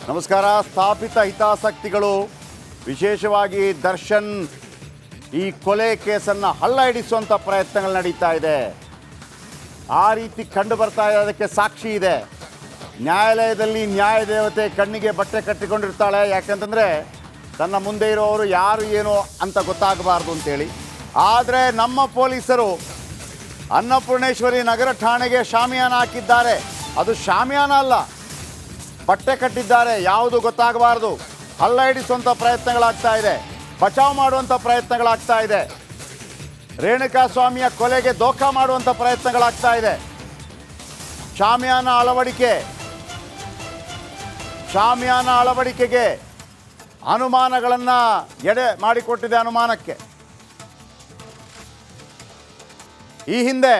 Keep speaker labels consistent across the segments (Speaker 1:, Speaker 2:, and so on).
Speaker 1: ನಮಸ್ಕಾರ. ಸ್ಥಾಪಿತ ಹಿತಾಸಕ್ತಿಗಳು ವಿಶೇಷವಾಗಿ ದರ್ಶನ್ ಈ ಕೊಲೆ ಕೇಸನ್ನು ಹಳ್ಳ ಹಿಡಿಸುವಂಥ ಪ್ರಯತ್ನಗಳು ನಡೀತಾ ಇದೆ. ಆ ರೀತಿ ಕಂಡು ಬರ್ತಾ ಇದೆ. ಅದಕ್ಕೆ ಸಾಕ್ಷಿ ಇದೆ. ನ್ಯಾಯಾಲಯದಲ್ಲಿ ನ್ಯಾಯದೇವತೆ ಕಣ್ಣಿಗೆ ಬಟ್ಟೆ ಕಟ್ಟಿಕೊಂಡಿರ್ತಾಳೆ. ಯಾಕಂತಂದರೆ ತನ್ನ ಮುಂದೆ ಇರೋರು ಯಾರು ಏನು ಅಂತ ಗೊತ್ತಾಗಬಾರ್ದು ಅಂತೇಳಿ. ಆದರೆ ನಮ್ಮ ಪೊಲೀಸರು ಅನ್ನಪೂರ್ಣೇಶ್ವರಿ ನಗರ ಠಾಣೆಗೆ ಶಾಮಿಯಾನ ಹಾಕಿದ್ದಾರೆ. ಅದು ಶಾಮಿಯಾನ ಅಲ್ಲ, ಬಟ್ಟೆ ಕಟ್ಟಿದ್ದಾರೆ. ಯಾವುದು ಗೊತ್ತಾಗಬಾರ್ದು. ಹಳ್ಳ ಹಿಡಿಸುವಂಥ ಪ್ರಯತ್ನಗಳಾಗ್ತಾ ಇದೆ. ಬಚಾವ್ ಮಾಡುವಂಥ ಪ್ರಯತ್ನಗಳಾಗ್ತಾ ಇದೆ. ರೇಣುಕಾ ಸ್ವಾಮಿಯ ಕೊಲೆಗೆ ದೋಖಾ ಮಾಡುವಂಥ ಪ್ರಯತ್ನಗಳಾಗ್ತಾ ಇದೆ. ಶಾಮಿಯಾನ ಅಳವಡಿಕೆಗೆ ಅನುಮಾನಗಳನ್ನು ಎಡೆ ಮಾಡಿಕೊಟ್ಟಿದೆ. ಅನುಮಾನಕ್ಕೆ ಈ ಹಿಂದೆ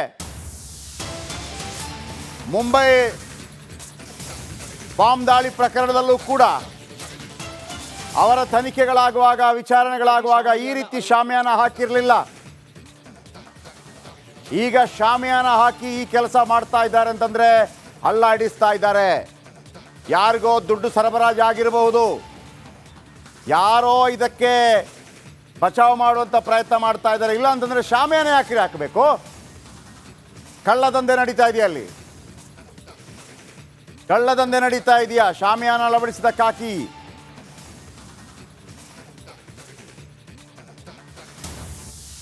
Speaker 1: ಮುಂಬೈ ಬಾಂಬ್ ದಾಳಿ ಪ್ರಕರಣದಲ್ಲೂ ಕೂಡ ಅವರ ತನಿಖೆಗಳಾಗುವಾಗ, ವಿಚಾರಣೆಗಳಾಗುವಾಗ ಈ ರೀತಿ ಶಾಮಿಯಾನ ಹಾಕಿರಲಿಲ್ಲ. ಈಗ ಶಾಮಿಯಾನ ಹಾಕಿ ಈ ಕೆಲಸ ಮಾಡ್ತಾ ಇದ್ದಾರೆ ಅಂತಂದರೆ ಹಳ್ಳ ಹಿಡಿಸ್ತಾ ಇದ್ದಾರೆ. ಯಾರಿಗೋ ದುಡ್ಡು ಸರಬರಾಜು ಆಗಿರಬಹುದು, ಯಾರೋ ಇದಕ್ಕೆ ಬಚಾವ್ ಮಾಡುವಂಥ ಪ್ರಯತ್ನ ಮಾಡ್ತಾ ಇದ್ದಾರೆ. ಇಲ್ಲ ಅಂತಂದರೆ ಶಾಮಿಯಾನ ಯಾಕೆ ಹಾಕಬೇಕು? ಕಳ್ಳದಂಧೆ ನಡೀತಾ ಇದೆಯಾ? ಅಲ್ಲಿ ಕಳ್ಳದಂಧೆ ನಡೀತಾ ಇದೆಯಾ? ಶಾಮಿಯಾನ ಅಳವಡಿಸಿದಕ್ಕಾಕಿ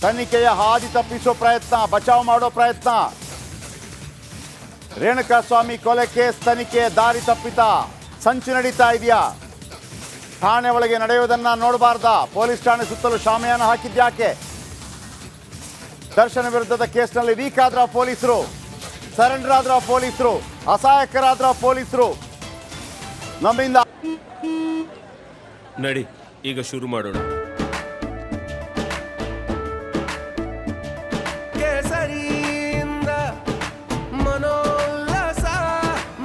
Speaker 1: ತನಿಖೆಯ ಹಾದಿ ತಪ್ಪಿಸೋ ಪ್ರಯತ್ನ, ಬಚಾವ್ ಮಾಡೋ ಪ್ರಯತ್ನ. ರೇಣುಕಾ ಸ್ವಾಮಿ ಕೊಲೆ ಕೇಸ್ ತನಿಖೆ ದಾರಿ ತಪ್ಪಿತ ಸಂಚು ನಡೀತಾ ಇದೆಯಾ? ಠಾಣೆ ಒಳಗೆ ನಡೆಯುವುದನ್ನು ನೋಡಬಾರ್ದಾ? ಪೊಲೀಸ್ ಠಾಣೆ ಸುತ್ತಲೂ ಶಾಮಿಯಾನ ಹಾಕಿದ್ಯಾಕೆ? ದರ್ಶನ ವಿರುದ್ಧದ ಕೇಸ್ನಲ್ಲಿ ವೀಕ್ ಆದ್ರ ಪೊಲೀಸರು, ಸರೆಂಡರ್ ಆದ್ರ ಪೊಲೀಸರು, ಅಸಹಾಯಕರಾದ್ರ ಪೊಲೀಸರು. ನಮ್ಮಿಂದ
Speaker 2: ನಡಿ ಈಗ ಶುರು ಮಾಡೋಣ.
Speaker 3: ಕೇಸರಿಯಿಂದ ಮನೋಲ್ಲಾಸ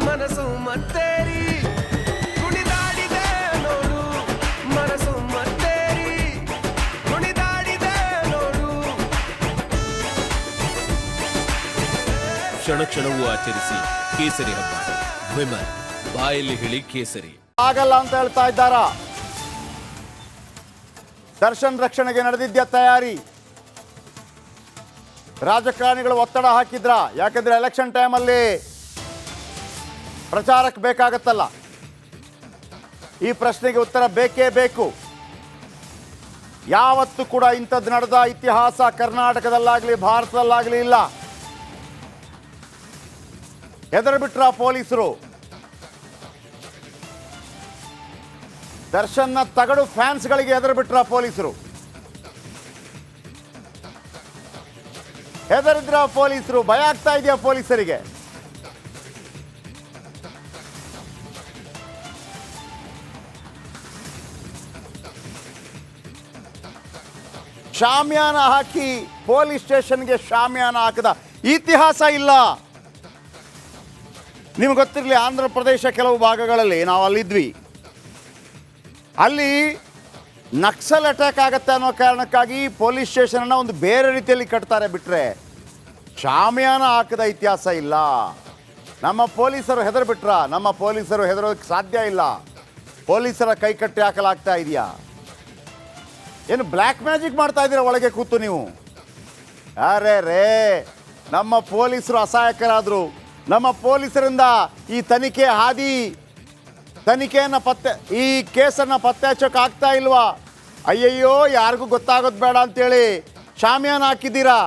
Speaker 3: ಮನಸ್ಸು ಮತ್ತೇರಿ ಕುಣಿದಾಡಿದೆ ನೋಡು, ಮನಸ್ಸು ಮತ್ತೇರಿ ಕುಣಿದಾಡಿದೆ ನೋಡು.
Speaker 2: ಕ್ಷಣ ಕ್ಷಣವೂ ಆಚರಿಸಿ ಕೇಸರಿ ಹಬ್ಬ. ವಿಮಲ್ ಬಾಯಲ್ಲಿ ಹೇಳಿ ಕೇಸರಿ
Speaker 1: ಆಗಲ್ಲ ಅಂತ ಹೇಳ್ತಾ ಇದ್ದಾರಾ? ದರ್ಶನ್ ರಕ್ಷಣೆಗೆ ನಡೆದಿದ್ದ ತಯಾರಿ ರಾಜಕಾರಣಿಗಳು ಒತ್ತಡ ಹಾಕಿದ್ರ? ಯಾಕಂದ್ರೆ ಎಲೆಕ್ಷನ್ ಟೈಮಲ್ಲಿ ಪ್ರಚಾರಕ್ಕೆ ಬೇಕಾಗತ್ತಲ್ಲ. ಈ ಪ್ರಶ್ನೆಗೆ ಉತ್ತರ ಬೇಕೇ ಬೇಕು. ಯಾವತ್ತೂ ಕೂಡ ಇಂಥದ್ದು ನಡೆದ ಇತಿಹಾಸ ಕರ್ನಾಟಕದಲ್ಲಾಗಲಿ ಭಾರತದಲ್ಲಾಗಲಿ ಇಲ್ಲ. ಹೆದರ್ ಬಿಟ್ರ ಪೊಲೀಸರು. ದರ್ಶನ್ನ ತಗಡು ಫ್ಯಾನ್ಸ್ಗಳಿಗೆ ಹೆದರ್ ಬಿಟ್ರ ಪೊಲೀಸರು. ಹೆದರಿದ್ರ ಪೊಲೀಸರು. ಭಯ ಆಗ್ತಾ ಇದೆಯಾ ಪೊಲೀಸರಿಗೆ? ಶಾಮಿಯಾನ ಹಾಕಿ ಪೊಲೀಸ್ ಸ್ಟೇಷನ್ಗೆ ಶಾಮಿಯಾನ ಹಾಕದ ಇತಿಹಾಸ ಇಲ್ಲ. ನಿಮ್ಗೆ ಗೊತ್ತಿರಲಿ, ಆಂಧ್ರ ಪ್ರದೇಶ ಕೆಲವು ಭಾಗಗಳಲ್ಲಿ ನಾವು ಅಲ್ಲಿದ್ವಿ. ಅಲ್ಲಿ ನಕ್ಸಲ್ ಅಟ್ಯಾಕ್ ಆಗುತ್ತೆ ಅನ್ನೋ ಕಾರಣಕ್ಕಾಗಿ ಪೊಲೀಸ್ ಸ್ಟೇಷನನ್ನು ಒಂದು ಬೇರೆ ರೀತಿಯಲ್ಲಿ ಕಟ್ತಾರೆ. ಬಿಟ್ಟರೆ ಶಾಮಿಯಾನ ಹಾಕದ ಇತಿಹಾಸ ಇಲ್ಲ. ನಮ್ಮ ಪೊಲೀಸರು ಹೆದರ್ ಬಿಟ್ರ? ನಮ್ಮ ಪೊಲೀಸರು ಹೆದರೋದಕ್ಕೆ ಸಾಧ್ಯ ಇಲ್ಲ. ಪೊಲೀಸರ ಕೈ ಕಟ್ಟಿ ಹಾಕಲಾಗ್ತಾ ಇದೆಯಾ? ಏನು ಬ್ಲ್ಯಾಕ್ ಮ್ಯಾಜಿಕ್ ಮಾಡ್ತಾ ಇದ್ದೀರಾ ಒಳಗೆ ಕೂತು ನೀವು? ಅರೆ ರೇ, ನಮ್ಮ ಪೊಲೀಸರು ಅಸಹಾಯಕರಾದರು. ನಮ್ಮ ಪೊಲೀಸರಿಂದ ಈ ತನಿಖೆಯನ್ನು ಈ ಕೇಸನ್ನು ಪತ್ತೆ ಹಚ್ಚೋಕೆ ಆಗ್ತಾ ಇಲ್ವಾ? ಅಯ್ಯಯ್ಯೋ, ಯಾರಿಗೂ ಗೊತ್ತಾಗೋದು ಬೇಡ ಅಂತೇಳಿ ಶಾಮಿಯಾನ ಹಾಕಿದ್ದೀರಾ.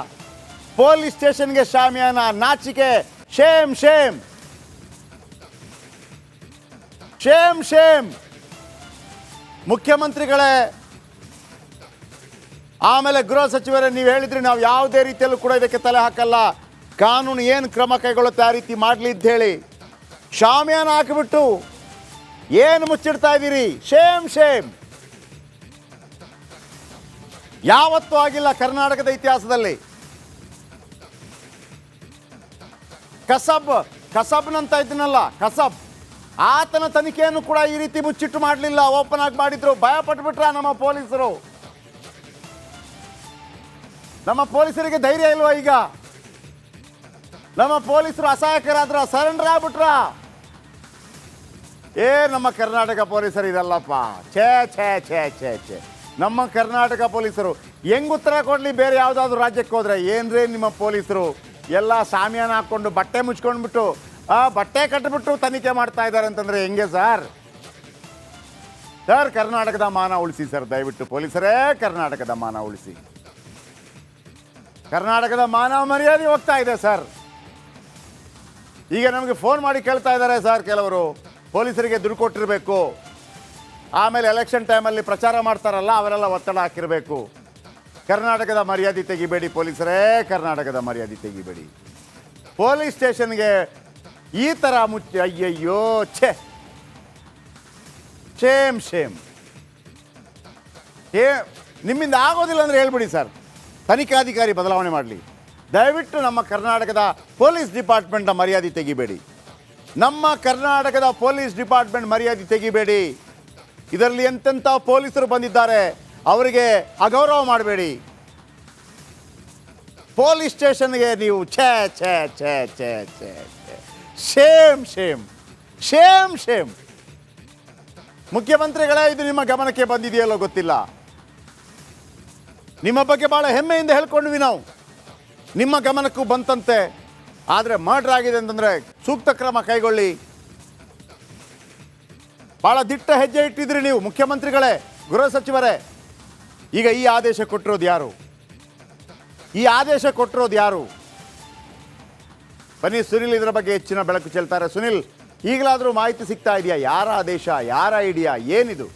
Speaker 1: ಪೊಲೀಸ್ ಸ್ಟೇಷನ್ಗೆ ಶಾಮಿಯಾನ. ನಾಚಿಕೆ. Shem Shem Shem Shem. ಮುಖ್ಯಮಂತ್ರಿಗಳೇ, ಆಮೇಲೆ ಗೃಹ ಸಚಿವರೇ, ನೀವು ಹೇಳಿದ್ರಿ ನಾವು ಯಾವುದೇ ರೀತಿಯಲ್ಲೂ ಕೂಡ ಇದಕ್ಕೆ ತಲೆ ಹಾಕಲ್ಲ, ಕಾನೂನು ಏನು ಕ್ರಮ ಕೈಗೊಳ್ಳುತ್ತೆ ಆ ರೀತಿ ಮಾಡಲಿ ಅಂತ ಹೇಳಿ ಶಾಮಿಯಾನ ಹಾಕಿಬಿಟ್ಟು ಏನು ಮುಚ್ಚಿಡ್ತಾ ಇದ್ದೀರಿ? Shem Shem. ಯಾವತ್ತೂ ಆಗಿಲ್ಲ ಕರ್ನಾಟಕದ ಇತಿಹಾಸದಲ್ಲಿ. ಕಸಬ್ನಂತ ಇದ್ದನಲ್ಲ, ಕಸಬ್, ಆತನ ತನಿಖೆಯನ್ನು ಕೂಡ ಈ ರೀತಿ ಮುಚ್ಚಿಟ್ಟು ಮಾಡಲಿಲ್ಲ, ಓಪನ್ ಆಗಿ ಮಾಡಿದ್ರು. ಭಯ ಪಟ್ಬಿಟ್ರ ನಮ್ಮ ಪೊಲೀಸರು? ನಮ್ಮ ಪೊಲೀಸರಿಗೆ ಧೈರ್ಯ ಇಲ್ವಾ ಈಗ? ನಮ್ಮ ಪೊಲೀಸರು ಅಸಹಾಯಕರಾದ್ರ, ಸರೆಂಡರ್ ಆಗ್ಬಿಟ್ರ? ನಮ್ಮ ಕರ್ನಾಟಕ ಪೊಲೀಸರು ಇದಲ್ಲಪ್ಪ, ಛೇ ಛೇ ಛೇ ಛೇ ಛೇ. ನಮ್ಮ ಕರ್ನಾಟಕ ಪೊಲೀಸರು ಹೆಂಗ್ ಉತ್ತರ ಕೊಡಲಿ ಬೇರೆ ಯಾವುದಾದ್ರೂ ರಾಜ್ಯಕ್ಕೆ ಹೋದ್ರೆ? ಏನ್ರಿ ನಿಮ್ಮ ಪೊಲೀಸರು ಎಲ್ಲ ಸಾಮಿಯಾನ ಹಾಕ್ಕೊಂಡು ಬಟ್ಟೆ ಮುಚ್ಕೊಂಡ್ಬಿಟ್ಟು ಬಟ್ಟೆ ಕಟ್ಟಿಬಿಟ್ಟು ತನಿಖೆ ಮಾಡ್ತಾ ಇದ್ದಾರೆ ಅಂತಂದ್ರೆ ಹೆಂಗೆ ಸರ್? ಕರ್ನಾಟಕದ ಮಾನ ಉಳಿಸಿ ಸರ್, ದಯವಿಟ್ಟು ಪೊಲೀಸರೇ ಕರ್ನಾಟಕದ ಮಾನ ಉಳಿಸಿ. ಕರ್ನಾಟಕದ ಮಾನ ಮರ್ಯಾದೆ ಹೋಗ್ತಾ ಇದೆ ಸರ್. ಈಗ ನಮಗೆ ಫೋನ್ ಮಾಡಿ ಕೇಳ್ತಾ ಇದ್ದಾರೆ ಸರ್ ಕೆಲವರು, ಪೊಲೀಸರಿಗೆ ದುಡ್ಡು ಕೊಟ್ಟಿರಬೇಕು, ಆಮೇಲೆ ಎಲೆಕ್ಷನ್ ಟೈಮಲ್ಲಿ ಪ್ರಚಾರ ಮಾಡ್ತಾರಲ್ಲ ಅವರೆಲ್ಲ ಒತ್ತಡ ಹಾಕಿರಬೇಕು. ಕರ್ನಾಟಕದ ಮರ್ಯಾದೆ ತೆಗಿಬೇಡಿ ಪೊಲೀಸರೇ, ಕರ್ನಾಟಕದ ಮರ್ಯಾದೆ ತೆಗಿಬೇಡಿ. ಪೊಲೀಸ್ ಸ್ಟೇಷನ್ಗೆ ಈ ಥರ ಅಯ್ಯಯ್ಯೋ, ಛೇ, ಶೇಮ್ ಶೇಮ್. ನಿಮ್ಮಿಂದ ಆಗೋದಿಲ್ಲ ಅಂದರೆ ಹೇಳ್ಬಿಡಿ ಸರ್, ತನಿಖಾಧಿಕಾರಿ ಬದಲಾವಣೆ ಮಾಡಲಿ. ದಯವಿಟ್ಟು ನಮ್ಮ ಕರ್ನಾಟಕದ ಪೊಲೀಸ್ ಡಿಪಾರ್ಟ್ಮೆಂಟ್ನ ಮರ್ಯಾದೆ ತೆಗಿಬೇಡಿ. ನಮ್ಮ ಕರ್ನಾಟಕದ ಪೊಲೀಸ್ ಡಿಪಾರ್ಟ್ಮೆಂಟ್ ಮರ್ಯಾದೆ ತೆಗಿಬೇಡಿ. ಇದರಲ್ಲಿ ಎಂತೆಂಥ ಪೊಲೀಸರು ಬಂದಿದ್ದಾರೆ, ಅವರಿಗೆ ಅಗೌರವ ಮಾಡಬೇಡಿ. ಪೊಲೀಸ್ ಸ್ಟೇಷನ್ಗೆ ನೀವು ಛೇ ಛೇ ಛೇ ಛೇ ಛೇ ಛೇ, ಶೇಮ್ ಶೇಮ್ ಶೇಮ್ ಶೇಮ್. ಮುಖ್ಯಮಂತ್ರಿಗಳೇ, ಇದು ನಿಮ್ಮ ಗಮನಕ್ಕೆ ಬಂದಿದೆಯಲ್ಲೋ ಗೊತ್ತಿಲ್ಲ. ನಿಮ್ಮ ಬಗ್ಗೆ ಭಾಳ ಹೆಮ್ಮೆಯಿಂದ ಹೇಳ್ಕೊಂಡ್ವಿ ನಾವು, ನಿಮ್ಮ ಗಮನಕ್ಕೂ ಬಂತಂತೆ. ಆದರೆ ಮರ್ಡರ್ ಆಗಿದೆ ಅಂತಂದರೆ ಸೂಕ್ತ ಕ್ರಮ ಕೈಗೊಳ್ಳಿ. ಭಾಳ ದಿಟ್ಟ ಹೆಜ್ಜೆ ಇಟ್ಟಿದ್ರಿ ನೀವು ಮುಖ್ಯಮಂತ್ರಿಗಳೇ, ಗೃಹ ಸಚಿವರೇ. ಈಗ ಈ ಆದೇಶ ಕೊಟ್ಟಿರೋದು ಯಾರು? ಈ ಆದೇಶ ಕೊಟ್ಟಿರೋದು ಯಾರು? ಬನ್ನಿ ಸುನಿಲ್ ಇದರ ಬಗ್ಗೆ ಹೆಚ್ಚಿನ ಬೆಳಕು ಚೆಲ್ತಾರೆ. ಸುನಿಲ್, ಈಗಲಾದರೂ ಮಾಹಿತಿ ಸಿಗ್ತಾ ಇದೆಯಾ? ಯಾರ ಆದೇಶ, ಯಾರ ಐಡಿಯಾ, ಏನಿದು?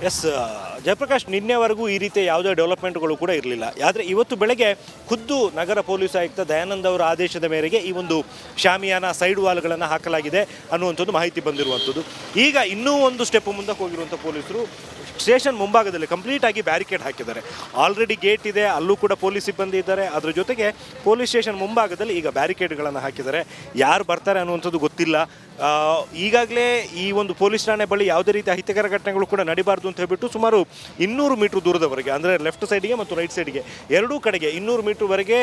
Speaker 4: ಎಸ್ ಜಯಪ್ರಕಾಶ್, ನಿನ್ನೆವರೆಗೂ ಈ ರೀತಿಯ ಯಾವುದೇ ಡೆವಲಪ್ಮೆಂಟ್ಗಳು ಕೂಡ ಇರಲಿಲ್ಲ. ಆದರೆ ಇವತ್ತು ಬೆಳಗ್ಗೆ ಖುದ್ದು ನಗರ ಪೊಲೀಸ್ ಆಯುಕ್ತ ದಯಾನಂದ್ ಅವರ ಆದೇಶದ ಮೇರೆಗೆ ಈ ಒಂದು ಶಾಮಿಯಾನ ಸೈಡ್ ವಾಲ್ಗಳನ್ನು ಹಾಕಲಾಗಿದೆ ಅನ್ನುವಂಥದ್ದು ಮಾಹಿತಿ ಬಂದಿರುವಂಥದ್ದು. ಈಗ ಇನ್ನೂ ಒಂದು ಸ್ಟೆಪ್ ಮುಂದಕ್ಕೆ ಹೋಗಿರುವಂಥ ಪೊಲೀಸರು ಸ್ಟೇಷನ್ ಮುಂಭಾಗದಲ್ಲಿ ಕಂಪ್ಲೀಟ್ ಆಗಿ ಬ್ಯಾರಿಕೇಡ್ ಹಾಕಿದ್ದಾರೆ. ಆಲ್ರೆಡಿ ಗೇಟ್ ಇದೆ, ಅಲ್ಲೂ ಕೂಡ ಪೊಲೀಸ್ ಸಿಬ್ಬಂದಿ ಇದ್ದಾರೆ. ಅದರ ಜೊತೆಗೆ ಪೊಲೀಸ್ ಸ್ಟೇಷನ್ ಮುಂಭಾಗದಲ್ಲಿ ಈಗ ಬ್ಯಾರಿಕೇಡ್ಗಳನ್ನು ಹಾಕಿದ್ದಾರೆ. ಯಾರು ಬರ್ತಾರೆ ಅನ್ನುವಂಥದ್ದು ಗೊತ್ತಿಲ್ಲ. ಈಗಾಗಲೇ ಈ ಒಂದು ಪೊಲೀಸ್ ಠಾಣೆ ಬಳಿ ಯಾವುದೇ ರೀತಿಯ ಅಹಿತಕರ ಘಟನೆಗಳು ಕೂಡ ನಡಿಬಾರ್ದು ಅಂತ ಹೇಳ್ಬಿಟ್ಟು ಸುಮಾರು 200 ಮೀಟರ್ ದೂರದವರೆಗೆ, ಅಂದರೆ ಲೆಫ್ಟ್ ಸೈಡಿಗೆ ಮತ್ತು ರೈಟ್ ಸೈಡಿಗೆ ಎರಡೂ ಕಡೆಗೆ 200 ಮೀಟರ್ವರೆಗೆ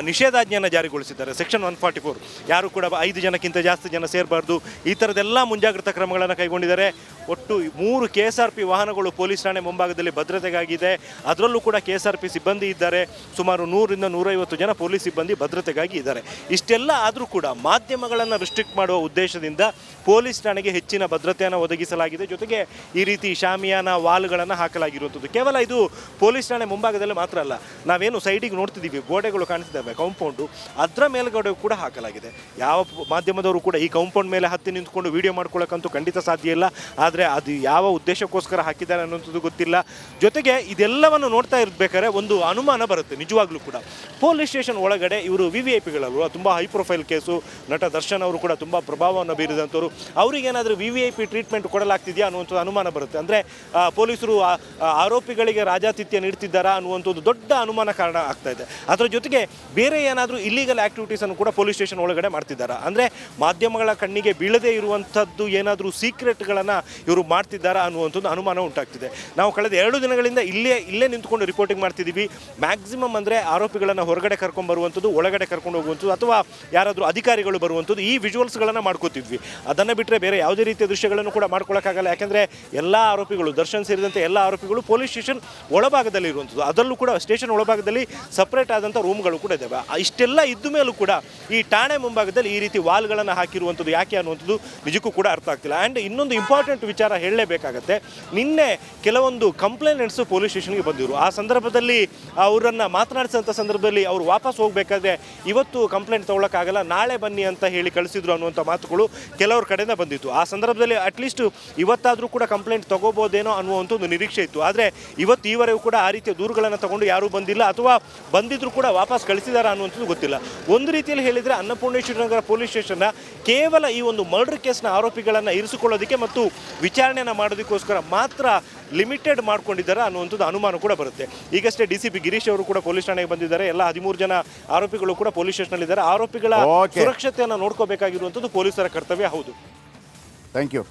Speaker 4: ನಿಷೇಧಾಜ್ಞೆಯನ್ನು ಜಾರಿಗೊಳಿಸಿದ್ದಾರೆ. ಸೆಕ್ಷನ್ 144, ಯಾರು ಕೂಡ 5 ಜನಕ್ಕಿಂತ ಜಾಸ್ತಿ ಜನ ಸೇರಬಾರ್ದು, ಈ ಥರದ್ದೆಲ್ಲ ಮುಂಜಾಗ್ರತಾ ಕ್ರಮಗಳನ್ನು ಕೈಗೊಂಡಿದ್ದಾರೆ. ಒಟ್ಟು 3 KSRP ವಾಹನಗಳು ಪೊಲೀಸ್ ಠಾಣೆ ಮುಂಭಾಗದಲ್ಲಿ ಭದ್ರತೆಗಾಗಿದೆ. ಅದರಲ್ಲೂ ಕೂಡ KSRP ಸಿಬ್ಬಂದಿ ಇದ್ದಾರೆ. ಸುಮಾರು 100ರಿಂದ 150 ಜನ ಪೊಲೀಸ್ ಸಿಬ್ಬಂದಿ ಭದ್ರತೆಗಾಗಿ ಇದ್ದಾರೆ. ಇಷ್ಟೆಲ್ಲ ಆದರೂ ಕೂಡ ಮಾಧ್ಯಮಗಳನ್ನು ರಿಸ್ಟ್ರಿಕ್ಟ್ ಮಾಡುವ ಉದ್ದೇಶದಿಂದ ಪೊಲೀಸ್ ಠಾಣೆಗೆ ಹೆಚ್ಚಿನ ಭದ್ರತೆಯನ್ನು ಒದಗಿಸಲಾಗಿದೆ. ಜೊತೆಗೆ ಈ ರೀತಿ ಶಾಮಿಯಾನ ವಾಲ್ಗಳನ್ನು ಹಾಕಲಾಗಿರುವಂಥದ್ದು. ಕೇವಲ ಇದು ಪೊಲೀಸ್ ಠಾಣೆ ಮುಂಭಾಗದಲ್ಲಿ ಮಾತ್ರ ಅಲ್ಲ, ನಾವೇನು ಸೈಡಿಗೆ ನೋಡ್ತಿದ್ದೀವಿ, ಗೋಡೆಗಳು ಕಾಣಿಸ್ತಿದ್ದಾವೆ, ಕಾಂಪೌಂಡು, ಅದರ ಮೇಲ್ಗಡೆ ಕೂಡ ಹಾಕಲಾಗಿದೆ. ಯಾವ ಮಾಧ್ಯಮದವರು ಕೂಡ ಈ ಕಾಂಪೌಂಡ್ ಮೇಲೆ ಹತ್ತಿ ನಿಂತ್ಕೊಂಡು ವಿಡಿಯೋ ಮಾಡ್ಕೊಳ್ಳೋಕ್ಕಂತೂ ಖಂಡಿತ ಸಾಧ್ಯ ಇಲ್ಲ. ಆದರೆ ಅದು ಯಾವ ಉದ್ದೇಶಕ್ಕೋಸ್ಕರ ಹಾಕಿದ್ದಾರೆ ಅನ್ನೋಂಥದ್ದು ಗೊತ್ತಿಲ್ಲ. ಜೊತೆಗೆ ಇದೆಲ್ಲವನ್ನು ನೋಡ್ತಾ ಇರಬೇಕಾದ್ರೆ ಒಂದು ಅನುಮಾನ ಬರುತ್ತೆ ನಿಜವಾಗ್ಲೂ ಕೂಡ. ಪೊಲೀಸ್ ಸ್ಟೇಷನ್ ಒಳಗಡೆ ಇವರು VVIPಗಳಲ್ವ, ತುಂಬ ಹೈ ಪ್ರೊಫೈಲ್ ಕೇಸು, ನಟ ದರ್ಶನ್ ಅವರು ಕೂಡ ತುಂಬ ಪ್ರಭಾವವನ್ನು ಬೀರಿದಂಥವ್ರು, ಅವರಿಗೇನಾದರೂ VIP ಟ್ರೀಟ್ಮೆಂಟ್ ಕೊಡಲಾಗ್ತಿದೆಯಾ ಅನ್ನುವಂಥದ್ದು ಅನುಮಾನ ಬರುತ್ತೆ. ಅಂದರೆ ಪೊಲೀಸರು ಆರೋಪಿಗಳಿಗೆ ರಾಜಾತಿಥ್ಯ ನೀಡ್ತಿದ್ದಾರಾ ಅನ್ನುವಂಥದ್ದು ದೊಡ್ಡ ಅನುಮಾನ ಕಾರಣ ಆಗ್ತಾ ಇದೆ. ಅದರ ಜೊತೆಗೆ ಬೇರೆ ಏನಾದರೂ ಇಲ್ಲಿಗಲ್ ಆ್ಯಕ್ಟಿವಿಟೀಸನ್ನು ಕೂಡ ಪೊಲೀಸ್ ಸ್ಟೇಷನ್ ಒಳಗಡೆ ಮಾಡ್ತಿದ್ದಾರಾ, ಅಂದರೆ ಮಾಧ್ಯಮಗಳ ಕಣ್ಣಿಗೆ ಬೀಳದೇ ಇರುವಂಥದ್ದು ಏನಾದರೂ ಸೀಕ್ರೆಟ್ಗಳನ್ನು ಇವರು ಮಾಡ್ತಿದ್ದಾರಾ ಅನ್ನುವಂಥದ್ದು ಅನುಮಾನ ಉಂಟಾಗ್ತಿದೆ. ನಾವು ಕಳೆದ 2 ದಿನಗಳಿಂದ ಇಲ್ಲೇ ನಿಂತ್ಕೊಂಡು ರಿಪೋರ್ಟಿಂಗ್ ಮಾಡ್ತಿದ್ದೀವಿ. ಮ್ಯಾಕ್ಸಿಮಮ್ ಅಂದರೆ ಆರೋಪಿಗಳನ್ನು ಹೊರಗಡೆ ಕರ್ಕೊಂಡ್ಬರುವಂಥದ್ದು, ಒಳಗಡೆ ಕರ್ಕೊಂಡು ಹೋಗುವಂಥದ್ದು, ಅಥವಾ ಯಾರಾದರೂ ಅಧಿಕಾರಿಗಳು ಬರುವಂಥದ್ದು, ಈ ವಿಜುವಲ್ಸ್ಗಳನ್ನು ಮಾಡ್ಕೋತಿದ್ವಿ. ಅದನ್ನು ಬಿಟ್ಟರೆ ಬೇರೆ ಯಾವುದೇ ರೀತಿಯ ದೃಶ್ಯಗಳನ್ನು ಕೂಡ ಮಾಡ್ಕೊಳ್ಳೋಕ್ಕಾಗಲ್ಲ. ಯಾಕೆಂದರೆ ಎಲ್ಲ ಆರೋಪಿಗಳು, ದರ್ಶನ್ ಸೇರಿದಂತೆ ಎಲ್ಲ ಆರೋಪಿಗಳು ಪೊಲೀಸ್ ಸ್ಟೇಷನ್ ಒಳಭಾಗದಲ್ಲಿ ಇರುವಂಥದ್ದು. ಅದರಲ್ಲೂ ಕೂಡ ಸ್ಟೇಷನ್ ಒಳಭಾಗದಲ್ಲಿ ಸಪ್ರೇಟ್ ಆದಂಥ ರೂಮ್ಗಳು ಕೂಡ ಇದ್ದಾವೆ. ಇಷ್ಟೆಲ್ಲ ಇದ್ದ ಮೇಲೂ ಕೂಡ ಈ ಠಾಣೆ ಮುಂಭಾಗದಲ್ಲಿ ಈ ರೀತಿ ವಾಲ್ಗಳನ್ನು ಹಾಕಿರುವಂಥದ್ದು ಯಾಕೆ ಅನ್ನುವಂಥದ್ದು ನಿಜಕ್ಕೂ ಕೂಡ ಅರ್ಥ ಆಗ್ತಿಲ್ಲ. ಆ್ಯಂಡ್ ಇನ್ನೊಂದು ಇಂಪಾರ್ಟೆಂಟ್ ವಿಚಾರ ಹೇಳಲೇಬೇಕಾಗತ್ತೆ. ನಿನ್ನೆ ಕೆಲವೊಂದು ಕಂಪ್ಲೇಂಟ್ಸು ಪೊಲೀಸ್ ಸ್ಟೇಷನ್ಗೆ ಬಂದಿರು. ಆ ಸಂದರ್ಭದಲ್ಲಿ ಅವರನ್ನು ಮಾತನಾಡಿಸಿದಂಥ ಸಂದರ್ಭದಲ್ಲಿ ಅವರು ವಾಪಸ್ ಹೋಗಬೇಕಾದ್ರೆ ಇವತ್ತು ಕಂಪ್ಲೇಂಟ್ ತೊಗೊಳಕ್ಕಾಗಲ್ಲ, ನಾಳೆ ಬನ್ನಿ ಅಂತ ಹೇಳಿ ಕಳಿಸಿದ್ರು ಅನ್ನುವಂಥ ಮಾತುಗಳು ಕೆಲವ್ರ ಕಡೆಯಿಂದ ಬಂದಿತ್ತು. ಆ ಸಂದರ್ಭದಲ್ಲಿ ಅಟ್ಲೀಸ್ಟ್ ಇವತ್ತಾದರೂ ಕೂಡ ಕಂಪ್ಲೇಂಟ್ ತೊಗೋಬೋದೇನೋ ಅನ್ನುವಂಥ ಒಂದು ನಿರೀಕ್ಷೆ ಇತ್ತು. ಆದರೆ ಇವತ್ತು ಈವರೆಗೂ ಕೂಡ ಆ ರೀತಿಯ ದೂರುಗಳನ್ನು ತಗೊಂಡು ಯಾರೂ ಬಂದಿಲ್ಲ, ಅಥವಾ ಬಂದಿದ್ದರೂ ಕೂಡ ವಾಪಸ್ ಕಳಿಸಿದಾರ ಅನ್ನುವಂಥದ್ದು ಗೊತ್ತಿಲ್ಲ. ಒಂದು ರೀತಿಯಲ್ಲಿ ಹೇಳಿದರೆ ಅನ್ನಪೂರ್ಣೇಶ್ವರಿ ನಗರ ಪೊಲೀಸ್ ಸ್ಟೇಷನ್ನ ಕೇವಲ ಈ ಒಂದು ಮರ್ಡರ್ ಕೇಸ್ನ ಆರೋಪಿಗಳನ್ನು ಇರಿಸಿಕೊಳ್ಳೋದಕ್ಕೆ ಮತ್ತು ವಿಚಾರಣೆಯನ್ನು ಮಾಡೋದಕ್ಕೋಸ್ಕರ ಮಾತ್ರ ಲಿಮಿಟೆಡ್ ಮಾಡ್ಕೊಂಡಿದ್ದಾರೆ ಅನ್ನುವಂಥದ್ದು ಅನುಮಾನ ಕೂಡ ಬರುತ್ತೆ. ಈಗಷ್ಟೇ DCP ಗಿರೀಶ್ ಅವರು ಕೂಡ ಪೊಲೀಸ್ ಠಾಣೆಗೆ ಬಂದಿದ್ದಾರೆ. ಎಲ್ಲ 13 ಜನ ಆರೋಪಿಗಳು ಕೂಡ ಪೊಲೀಸ್ ಸ್ಟೇಷನ್ನಲ್ಲಿದ್ದಾರೆ. ಆರೋಪಿಗಳ ಸುರಕ್ಷತೆಯನ್ನು ನೋಡ್ಕೋಬೇಕಾಗಿರುವಂಥದ್ದು ಪೊಲೀಸರ ಕರ್ತವ್ಯ. ಹೌದು.
Speaker 1: Thank you.